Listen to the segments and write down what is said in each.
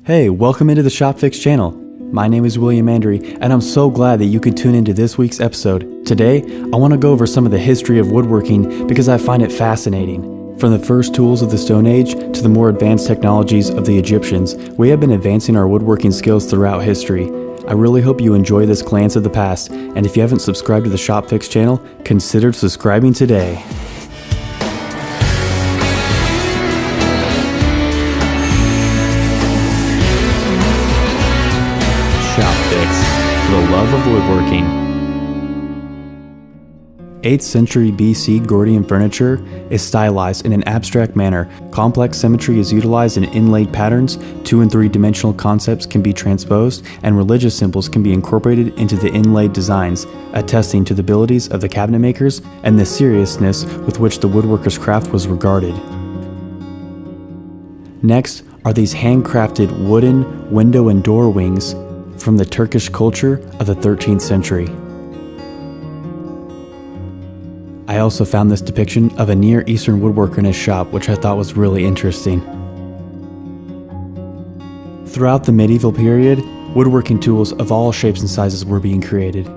Hey, welcome into the Shop Fix channel. My name is William Andry, and I'm so glad that you could tune into this week's episode. Today, I want to go over some of the history of woodworking because I find it fascinating. From the first tools of the Stone Age to the more advanced technologies of the Egyptians, we have been advancing our woodworking skills throughout history. I really hope you enjoy this glance at the past, and if you haven't subscribed to the Shop Fix channel, consider subscribing today. Shop Fix, for the love of woodworking. 8th century BC Gordian furniture is stylized in an abstract manner. Complex symmetry is utilized in inlaid patterns, 2 and 3 dimensional concepts can be transposed, and religious symbols can be incorporated into the inlaid designs, attesting to the abilities of the cabinet makers and the seriousness with which the woodworker's craft was regarded. Next are these handcrafted wooden window and door wings from the Turkish culture of the 13th century. I also found this depiction of a Near Eastern woodworker in his shop, which I thought was really interesting. Throughout the medieval period, woodworking tools of all shapes and sizes were being created.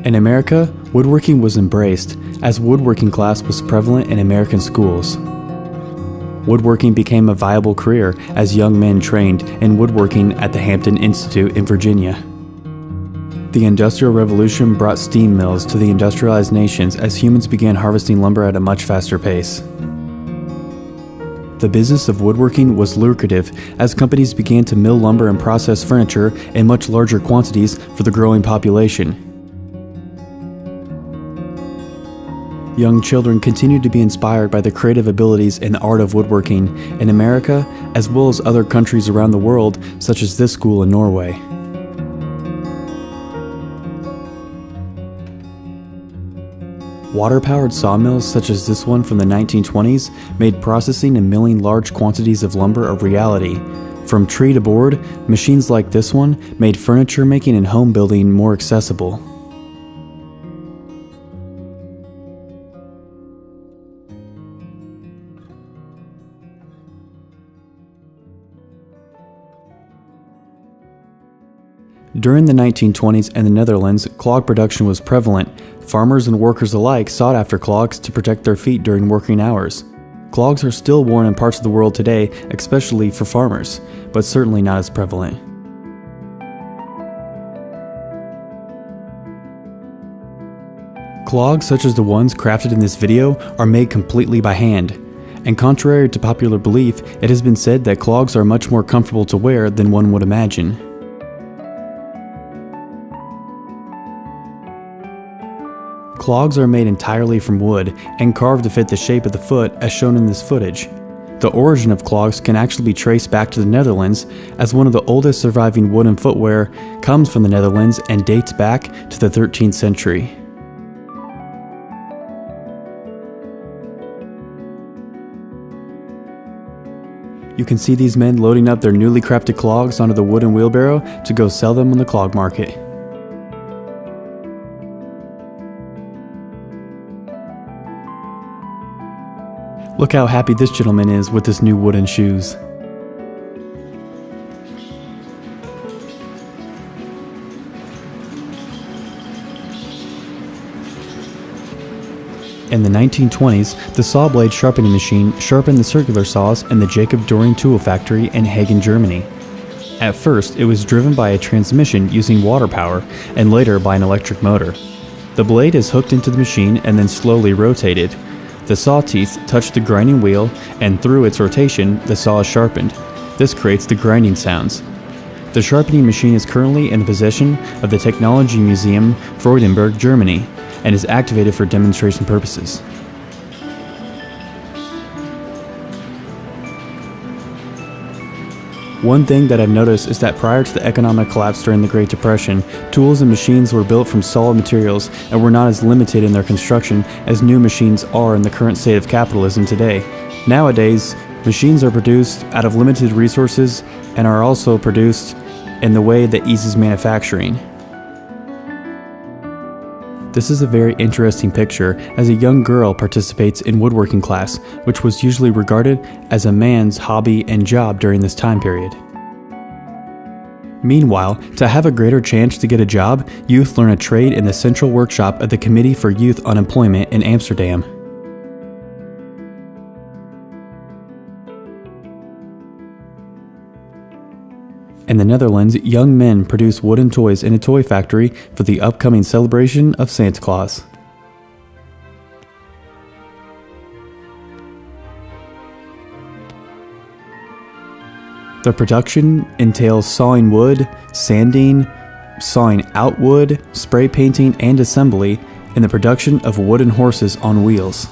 In America, woodworking was embraced, as woodworking class was prevalent in American schools. Woodworking became a viable career as young men trained in woodworking at the Hampton Institute in Virginia. The Industrial Revolution brought steam mills to the industrialized nations as humans began harvesting lumber at a much faster pace. The business of woodworking was lucrative as companies began to mill lumber and process furniture in much larger quantities for the growing population. Young children continued to be inspired by the creative abilities and art of woodworking in America, as well as other countries around the world, such as this school in Norway. Water-powered sawmills such as this one from the 1920s made processing and milling large quantities of lumber a reality. From tree to board, machines like this one made furniture making and home building more accessible. During the 1920s in the Netherlands, clog production was prevalent. Farmers and workers alike sought after clogs to protect their feet during working hours. Clogs are still worn in parts of the world today, especially for farmers, but certainly not as prevalent. Clogs such as the ones crafted in this video are made completely by hand. And contrary to popular belief, it has been said that clogs are much more comfortable to wear than one would imagine. Clogs are made entirely from wood and carved to fit the shape of the foot as shown in this footage. The origin of clogs can actually be traced back to the Netherlands, as one of the oldest surviving wooden footwear comes from the Netherlands and dates back to the 13th century. You can see these men loading up their newly crafted clogs onto the wooden wheelbarrow to go sell them on the clog market. Look how happy this gentleman is with his new wooden shoes. In the 1920s, the saw blade sharpening machine sharpened the circular saws in the Jacob Doring tool factory in Hagen, Germany. At first, it was driven by a transmission using water power, and later by an electric motor. The blade is hooked into the machine and then slowly rotated. The saw teeth touch the grinding wheel, and through its rotation, the saw is sharpened. This creates the grinding sounds. The sharpening machine is currently in the possession of the Technology Museum, Freudenberg, Germany, and is activated for demonstration purposes. One thing that I've noticed is that prior to the economic collapse during the Great Depression, tools and machines were built from solid materials and were not as limited in their construction as new machines are in the current state of capitalism today. Nowadays, machines are produced out of limited resources and are also produced in the way that eases manufacturing. This is a very interesting picture as a young girl participates in woodworking class, which was usually regarded as a man's hobby and job during this time period. Meanwhile, to have a greater chance to get a job, youth learn a trade in the central workshop of the Committee for Youth Unemployment in Amsterdam. In the Netherlands, young men produce wooden toys in a toy factory for the upcoming celebration of Santa Claus. The production entails sawing wood, sanding, sawing out wood, spray painting, and assembly in the production of wooden horses on wheels.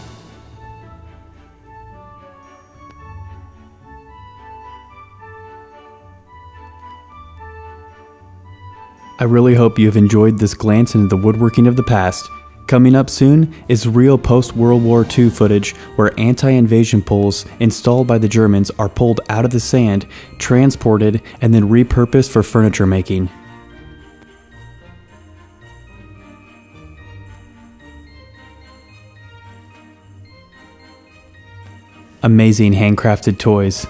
I really hope you have enjoyed this glance into the woodworking of the past. Coming up soon is real post-World War II footage where anti-invasion poles installed by the Germans are pulled out of the sand, transported, and then repurposed for furniture making. Amazing handcrafted toys.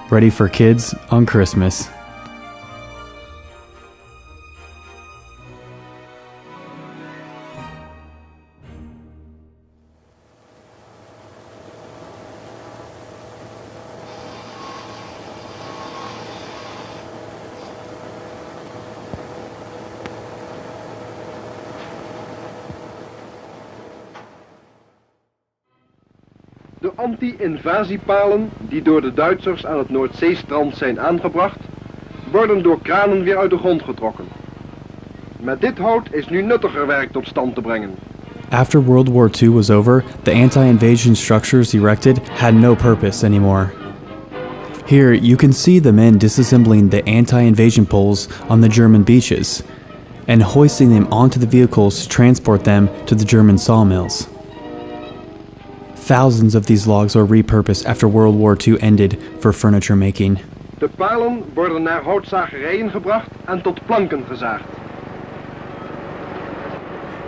Ready for kids on Christmas. De anti-invasiepalen die door de Duitsers aan het Noordzeestrand zijn aangebracht, worden door kranen weer uit de grond getrokken. Met dit hout is nu nuttiger werk tot stand te brengen. After World War II was over, the anti-invasion structures erected had no purpose anymore. Here you can see the men disassembling the anti-invasion poles on the German beaches and hoisting them onto the vehicles to transport them to the German sawmills. Thousands of these logs were repurposed after World War II ended for furniture making. De palen worden naar houtzagerijen gebracht en tot planken gezaagd.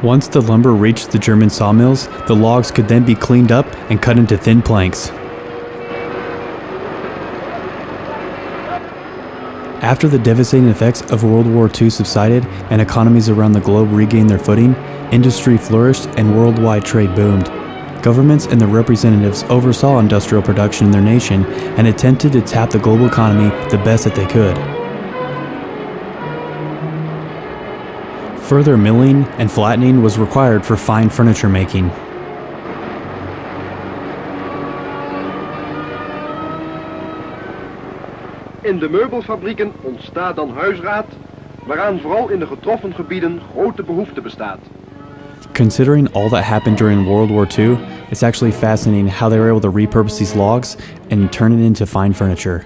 Once the lumber reached the German sawmills, the logs could then be cleaned up and cut into thin planks. After the devastating effects of World War II subsided and economies around the globe regained their footing, industry flourished and worldwide trade boomed. Governments and their representatives oversaw industrial production in their nation and attempted to tap the global economy the best that they could. Further milling and flattening was required for fine furniture making. In de meubelfabrieken ontstaat dan huisraad, waaraan vooral in de getroffen gebieden grote behoefte bestaat. Considering all that happened during World War II, it's actually fascinating how they were able to repurpose these logs and turn it into fine furniture.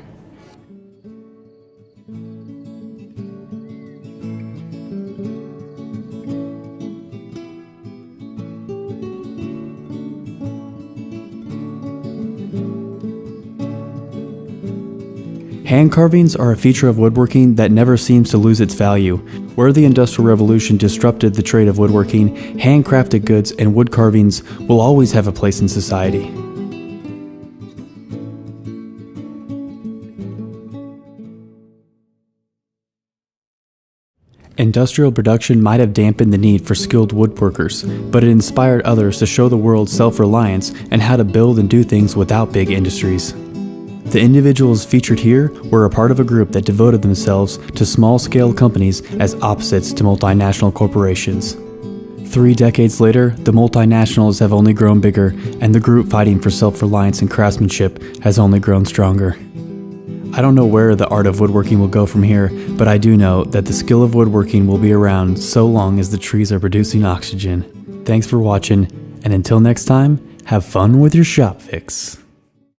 Hand carvings are a feature of woodworking that never seems to lose its value. Where the Industrial Revolution disrupted the trade of woodworking, handcrafted goods and wood carvings will always have a place in society. Industrial production might have dampened the need for skilled woodworkers, but it inspired others to show the world self-reliance and how to build and do things without big industries. The individuals featured here were a part of a group that devoted themselves to small-scale companies as opposites to multinational corporations. 3 decades later, the multinationals have only grown bigger, and the group fighting for self-reliance and craftsmanship has only grown stronger. I don't know where the art of woodworking will go from here, but I do know that the skill of woodworking will be around so long as the trees are producing oxygen. Thanks for watching, and until next time, have fun with your shop fix.